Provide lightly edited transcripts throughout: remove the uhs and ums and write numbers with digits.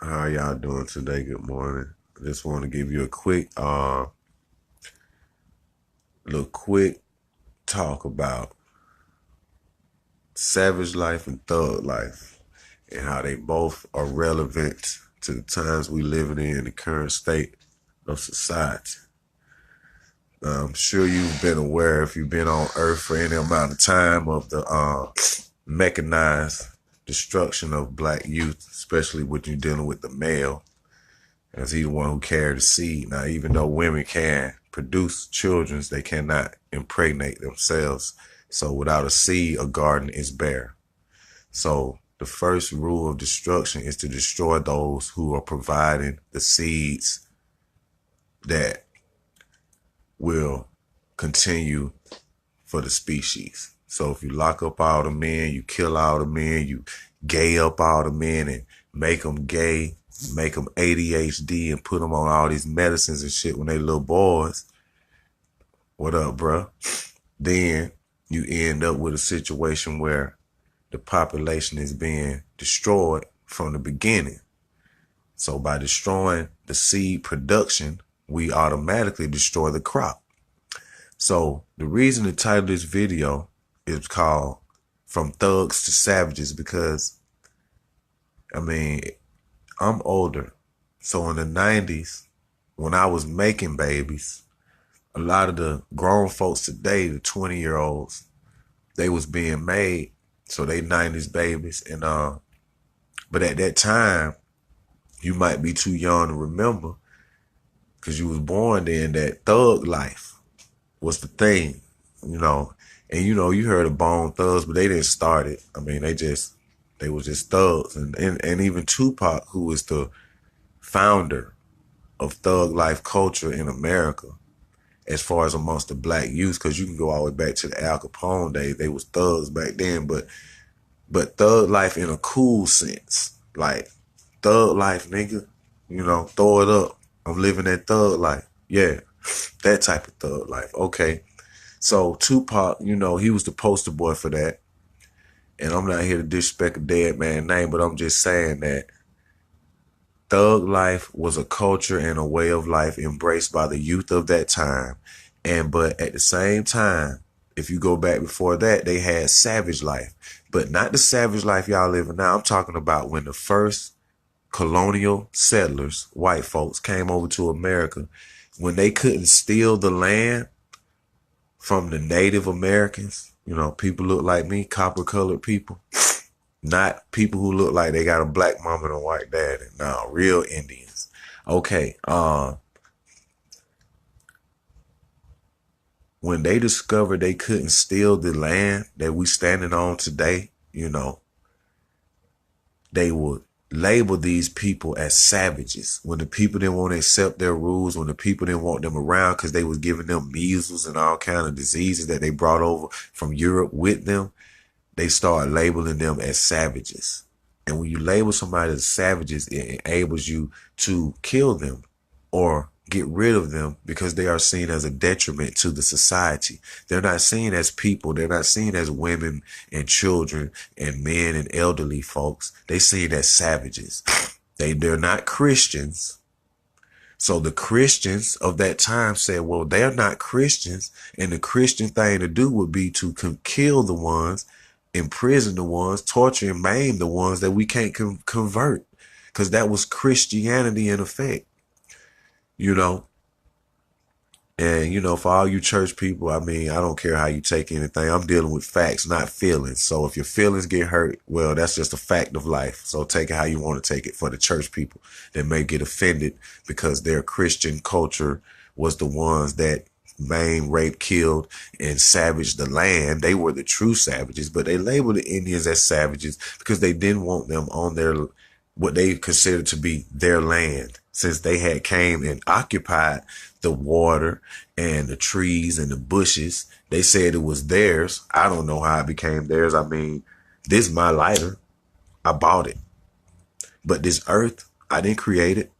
How y'all doing today? Good morning. I just want to give you a quick talk about savage life and thug life and how they both are relevant to the times we living in the current state of society. I'm sure you've been aware if you've been on Earth for any amount of time of the mechanized destruction of black youth, especially when you're dealing with the male, as he the one who carried the seed. Now, even though women can produce children, they cannot impregnate themselves. So without a seed, a garden is bare. So the first rule of destruction is to destroy those who are providing the seeds that will continue for the species. So if you lock up all the men, you kill all the men, you gay up all the men and make them gay, make them ADHD and put them on all these medicines and shit when they little boys. What up, bro? Then you end up with a situation where the population is being destroyed from the beginning. So by destroying the seed production, we automatically destroy the crop. So the reason the title of this video is called From Thugs to Savages, because I'm older. So in the 90s, when I was making babies, a lot of the grown folks today, the 20-year-olds, they was being made. So they 90s babies. But at that time, you might be too young to remember because you was born then that thug life was the thing, you know. And you heard of Bone Thugs, but they didn't start it. They was just thugs. And even Tupac, who was the founder of thug life culture in America, as far as amongst the black youth, because you can go all the way back to the Al Capone days. They was thugs back then, but thug life in a cool sense. Like, thug life, nigga, throw it up. I'm living that thug life. Yeah, that type of thug life. Okay. So Tupac, he was the poster boy for that. And I'm not here to disrespect a dead man's name, but I'm just saying that thug life was a culture and a way of life embraced by the youth of that time. But at the same time, if you go back before that, they had savage life. But not the savage life y'all living now. I'm talking about when the first colonial settlers, white folks, came over to America, when they couldn't steal the land from the Native Americans, people look like me, copper colored people, not people who look like they got a black mom and a white dad. No, real Indians. Okay. When they discovered they couldn't steal the land that we standing on today, they would label these people as savages. When the people didn't want to accept their rules, when the people didn't want them around because they was giving them measles and all kind of diseases that they brought over from Europe with them, they started labeling them as savages. And when you label somebody as savages, it enables you to kill them or get rid of them because they are seen as a detriment to the society. They're not seen as people. They're not seen as women and children and men and elderly folks. They're seen as savages. They're not Christians. So the Christians of that time said, well, they're not Christians. And the Christian thing to do would be to kill the ones, imprison the ones, torture and maim the ones that we can't convert. Because that was Christianity in effect. And, for all you church people, I don't care how you take anything. I'm dealing with facts, not feelings. So if your feelings get hurt, well, that's just a fact of life. So take it how you want to take it. For the church people that may get offended because their Christian culture was the ones that maimed, raped, killed, and savaged the land. They were the true savages, but they labeled the Indians as savages because they didn't want them on what they considered to be their land, since they had came and occupied the water and the trees and the bushes. They said it was theirs. I don't know how it became theirs. This is my lighter. I bought it. But this earth, I didn't create it.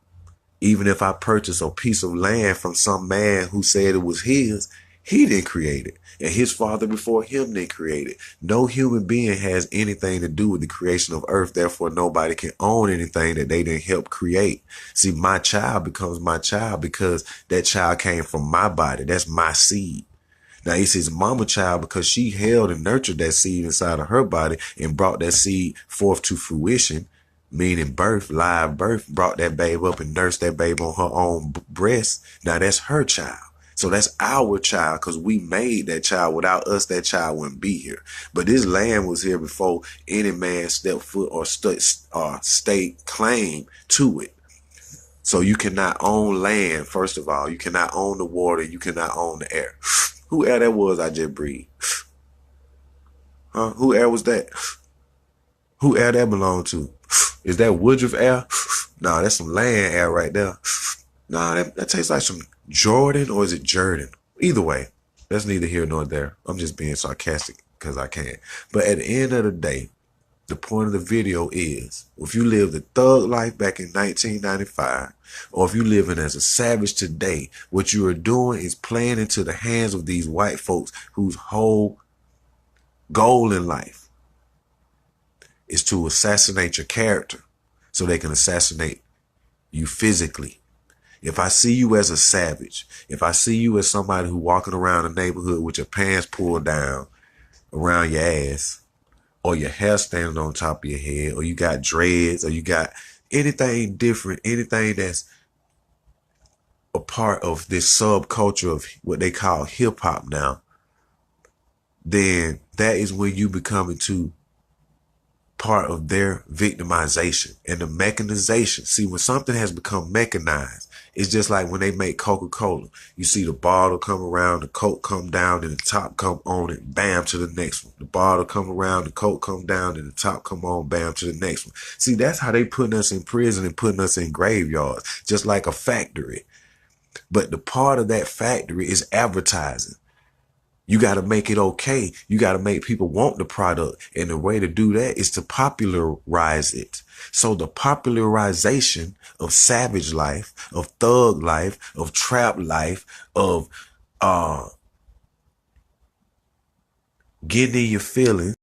Even if I purchased a piece of land from some man who said it was his, He didn't create it. And his father before him didn't create it. No human being has anything to do with the creation of earth. Therefore, nobody can own anything that they didn't help create. See, my child becomes my child because that child came from my body. That's my seed. Now, it's his mama child because she held and nurtured that seed inside of her body and brought that seed forth to fruition, meaning birth, live birth, brought that babe up and nursed that babe on her own breast. Now, that's her child. So that's our child because we made that child. Without us, that child wouldn't be here. But this land was here before any man stepped foot or state claim to it. So you cannot own land, first of all. You cannot own the water. You cannot own the air. Who air that was I just breathed? Huh? Who air was that? Who air that belong to? Is that Woodruff air? Nah, that's some land air right there. Nah, that tastes like some Jordan, or is it Jordan? Either way, that's neither here nor there. I'm just being sarcastic because I can. But at the end of the day, the point of the video is, if you lived the thug life back in 1995, or if you living as a savage today, what you are doing is playing into the hands of these white folks whose whole goal in life is to assassinate your character so they can assassinate you physically. If I see you as a savage, if I see you as somebody who walking around the neighborhood with your pants pulled down around your ass, or your hair standing on top of your head, or you got dreads, or you got anything different, anything that's a part of this subculture of what they call hip hop now, then that is when you become into part of their victimization and the mechanization. See, when something has become mechanized, it's just like when they make Coca-Cola. You see the bottle come around, the Coke come down, and the top come on it, bam, to the next one. The bottle come around, the Coke come down, and the top come on, bam, to the next one. See, that's how they putting us in prison and putting us in graveyards, just like a factory. But the part of that factory is advertising. You got to make it okay. You got to make people want the product. And the way to do that is to popularize it. So the popularization of savage life, of thug life, of trap life, of getting in your feelings,